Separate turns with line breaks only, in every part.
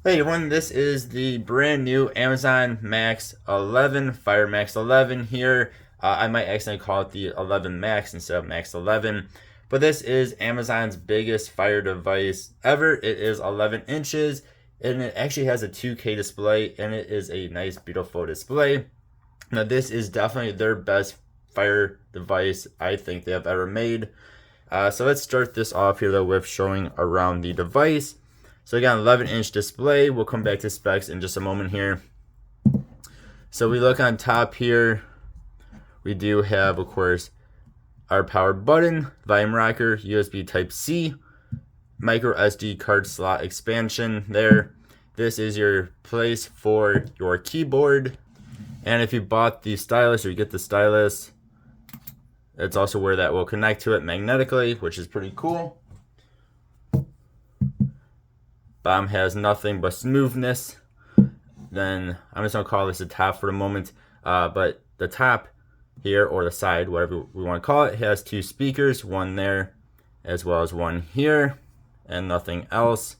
Hey everyone, this is the brand new Amazon Max 11, Fire Max 11 here. I might accidentally call it the 11 Max instead of Max 11, but this is Amazon's biggest Fire device ever. It is 11 inches and it actually has a 2K display and it is a nice, beautiful display. Now, this is definitely their best Fire device I think they have ever made. So let's start this off here though with showing around the device. So again, 11-inch display. We'll come back to specs in just a moment here. So we look on top here. We do have, of course, our power button, volume rocker, USB Type-C, micro SD card slot expansion there. This is your place for your keyboard. And if you bought the Stylus or you get the Stylus, it's also where that will connect to it magnetically, which is pretty cool. Bottom has nothing but smoothness. Then I'm just gonna call this a top for the moment. But the top here, or the side, whatever we want to call it, has two speakers, one there as well as one here, and nothing else.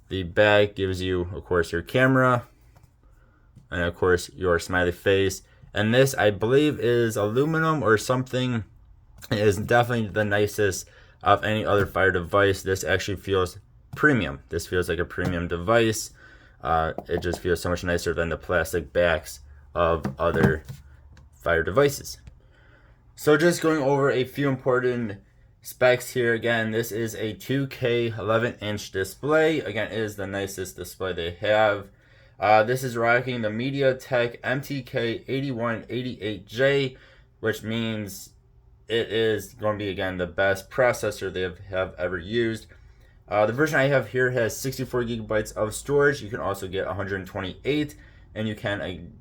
The back gives you, of course, your camera, and of course your smiley face. And this, I believe, is aluminum or something. It is definitely the nicest of any other Fire device. This actually feels premium. This feels like a premium device. It just feels so much nicer than the plastic backs of other Fire devices. So just going over a few important specs here. Again, this is a 2K 11-inch display. Again, it is the nicest display they have. This is rocking the MediaTek MTK 8188J, which means it is going to be, again, the best processor they have ever used. The version I have here has 64 gigabytes of storage. You can also get 128, and you can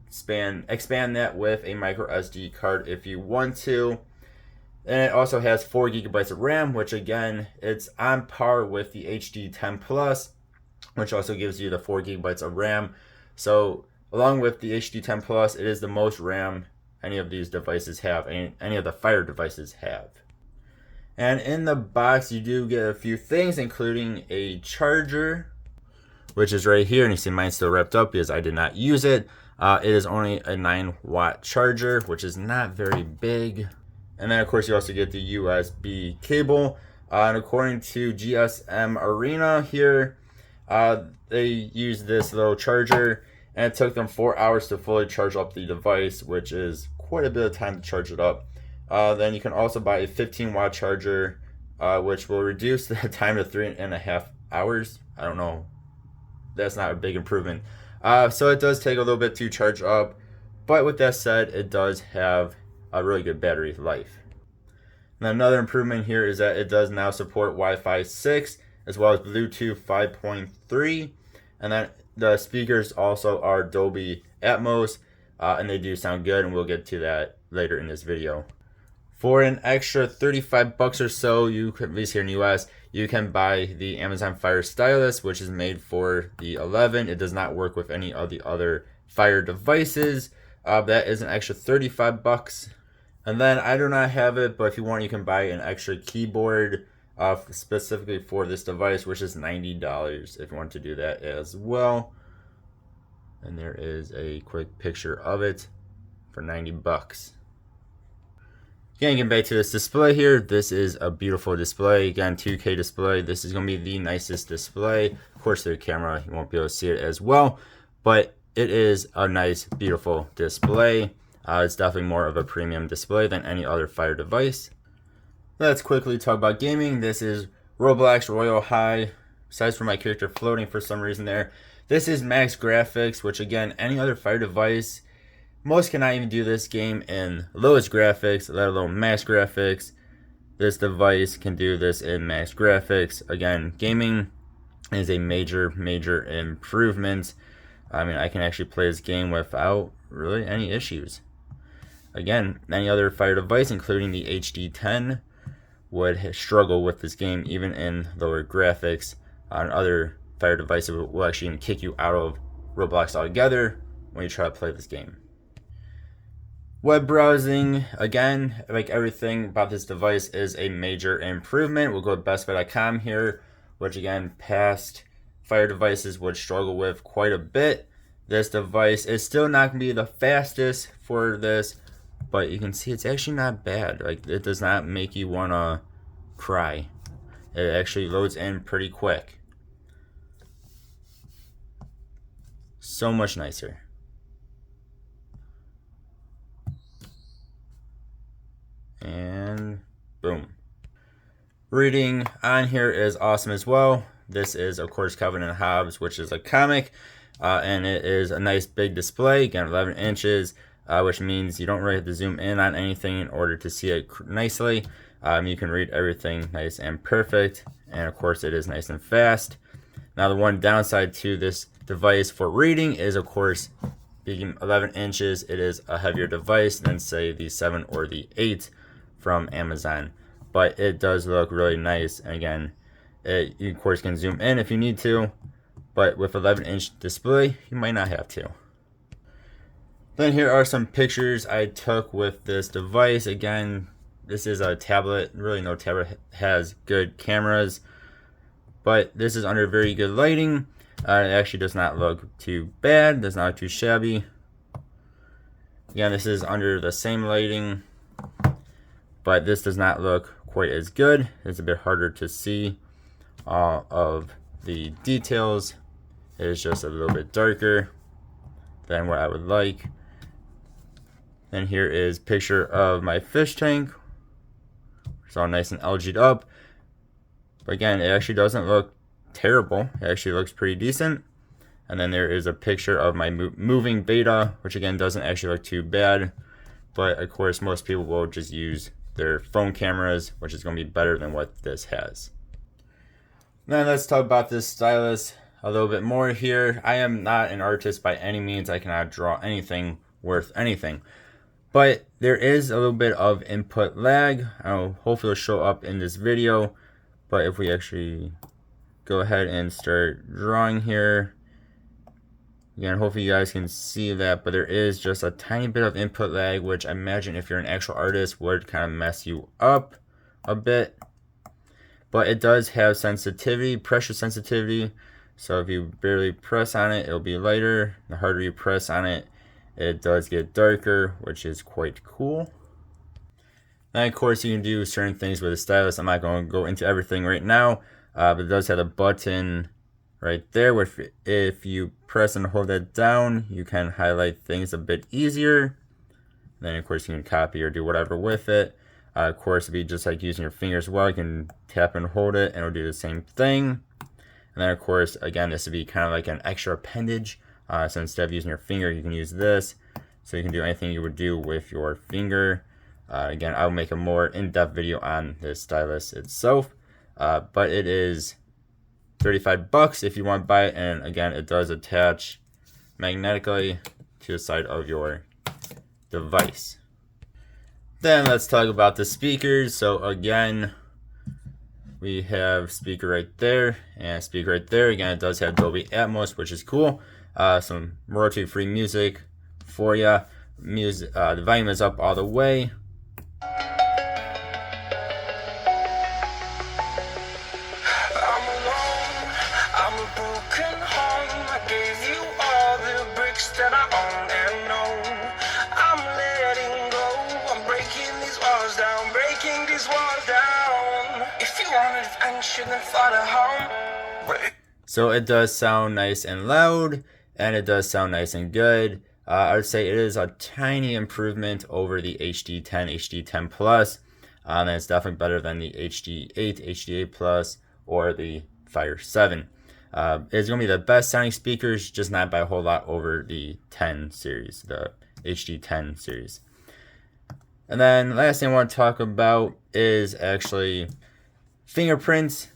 expand that with a micro SD card if you want to. And it also has 4 gigabytes of RAM, which again, it's on par with the HD 10 Plus, which also gives you the 4 gigabytes of RAM. So along with the HD 10 Plus, it is the most RAM any of these devices have, any of the Fire devices have. And in the box, you do get a few things, including a charger, which is right here. And you see mine's still wrapped up because I did not use it. It is only a 9-watt charger, which is not very big. And then, of course, you also get the USB cable. And according to GSM Arena here, they used this little charger, and it took them 4 hours to fully charge up the device, which is quite a bit of time to charge it up. Then you can also buy a 15-watt charger, which will reduce the time to 3.5 hours. I don't know. That's not a big improvement. So it does take a little bit to charge up. But with that said, it does have a really good battery life. And another improvement here is that it does now support Wi-Fi 6 as well as Bluetooth 5.3. And then the speakers also are Dolby Atmos, and they do sound good, and we'll get to that later in this video. For an extra 35 bucks or so, you could, at least here in the US, you can buy the Amazon Fire Stylus, which is made for the 11. It does not work with any of the other Fire devices. That is an extra 35 bucks. And then I do not have it, but if you want, you can buy an extra keyboard specifically for this device, which is $90 if you want to do that as well. And there is a quick picture of it for 90 bucks. Again, getting back to this display here, this is a beautiful display. Again, 2K display. This is going to be the nicest display. Of course, the camera, you won't be able to see it as well, but it is a nice, beautiful display. It's definitely more of a premium display than any other Fire device. Let's quickly talk about gaming. This is Roblox Royal High. Besides for my character floating for some reason there. This is max graphics, which again, any other Fire device, most cannot even do this game in lowest graphics, let alone max graphics. This device can do this in max graphics. Again, gaming is a major improvement. I mean, I can actually play this game without really any issues. Again, any other Fire device, including the HD 10, would struggle with this game even in lower graphics. On other Fire devices will actually even kick you out of Roblox altogether when you try to play this game. Web browsing, again, like everything about this device, is a major improvement. We'll go to bestbuy.com here, which again passed Fire devices would struggle with quite a bit. This device is still not going to be the fastest for this, but you can see it's actually not bad. Like, it does not make you want to cry. It actually loads in pretty quick. So much nicer. And boom. Reading on here is awesome as well. This is, of course, Calvin and Hobbes, which is a comic, and it is a nice big display. Again, 11 inches, which means you don't really have to zoom in on anything in order to see it nicely. You can read everything nice and perfect, and of course, it is nice and fast. Now, the one downside to this device for reading is, of course, being 11 inches, it is a heavier device than, say, the 7 or the 8 from Amazon. But it does look really nice. And again, you of course can zoom in if you need to, but with 11-inch display, you might not have to. Then here are some pictures I took with this device. Again, this is a tablet. Really, no tablet has good cameras, but this is under very good lighting. It actually does not look too bad. Does not look too shabby. Again, this is under the same lighting, but this does not look quite as good. It's a bit harder to see all of the details. It is just a little bit darker than what I would like. And here is a picture of my fish tank. It's all nice and LG'd up. But again, it actually doesn't look terrible. It actually looks pretty decent. And then there is a picture of my moving beta, which again doesn't actually look too bad. But of course, most people will just use their phone cameras, which is going to be better than what this has. Now let's talk about this stylus a little bit more here. I am not an artist by any means. I cannot draw anything worth anything. But there is a little bit of input lag. Hopefully it'll show up in this video. But if we actually go ahead and start drawing here, again, hopefully you guys can see that, but there is just a tiny bit of input lag, which I imagine if you're an actual artist would kind of mess you up a bit. But it does have sensitivity, pressure sensitivity. So if you barely press on it, it'll be lighter. The harder you press on it, it does get darker, which is quite cool. And of course, you can do certain things with a stylus. I'm not going to go into everything right now, but it does have a button right there, where if you press and hold that down, you can highlight things a bit easier. Then of course you can copy or do whatever with it. Of course, it'd be just like using your fingers as well. You can tap and hold it and it'll do the same thing. And then of course, again, this would be kind of like an extra appendage. So instead of using your finger, you can use this. So you can do anything you would do with your finger. Again, I'll make a more in-depth video on this stylus itself. But it is $35 if you want to buy it, and again, it does attach magnetically to the side of your device. Then let's talk about the speakers. So again, we have speaker right there and speaker right there. Again, it does have Dolby Atmos, which is cool. Some royalty-free music for you. The volume is up all the way. So it does sound nice and loud, and it does sound nice and good. I would say it is a tiny improvement over the HD10, HD10 Plus, and it's definitely better than the HD8, HD8 Plus, or the Fire 7. It's going to be the best sounding speakers, just not by a whole lot over the 10 series, the HD10 series. And then last thing I want to talk about is actually fingerprints.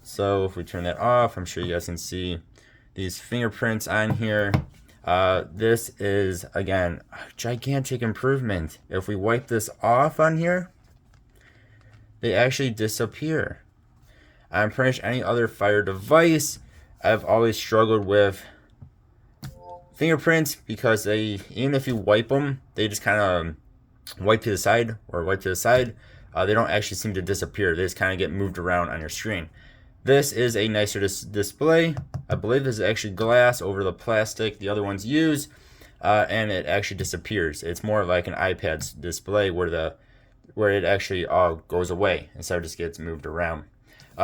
So if we turn that off, I'm sure you guys can see these fingerprints on here. This is, again, a gigantic improvement. If we wipe this off on here, they actually disappear. I'm pretty sure any other Fire device, I've always struggled with fingerprints because they, even if you wipe them, they just kind of wipe to the side or wipe to the side. They don't actually seem to disappear. They just kind of get moved around on your screen. This is a nicer display. I believe this is actually glass over the plastic the other ones use, and it actually disappears. It's more like an iPad's display where it actually all goes away instead of just gets moved around.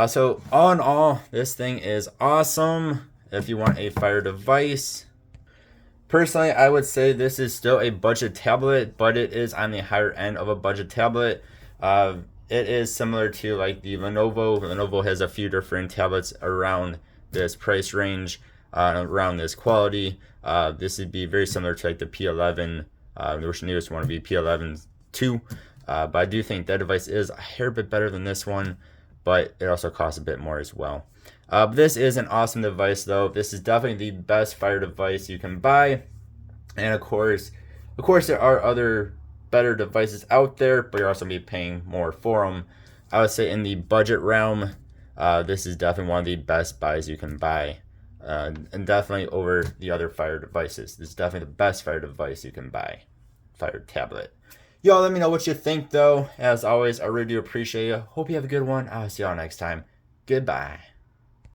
So all in all, this thing is awesome. If you want a Fire device, personally, I would say this is still a budget tablet, but it is on the higher end of a budget tablet. It is similar to like the Lenovo. Lenovo has a few different tablets around this price range, around this quality. This would be very similar to like the P11, which newest one would be P11 2. But I do think that device is a hair bit better than this one, but it also costs a bit more as well. This is an awesome device though. This is definitely the best Fire device you can buy. And of course there are other better devices out there, but you're also going to be paying more for them. I would say in the budget realm, this is definitely one of the best buys you can buy. And definitely over the other Fire devices. This is definitely the best Fire device you can buy. Fire tablet. Y'all let me know what you think though. As always, I really do appreciate you. Hope you have a good one. I'll see y'all next time. Goodbye.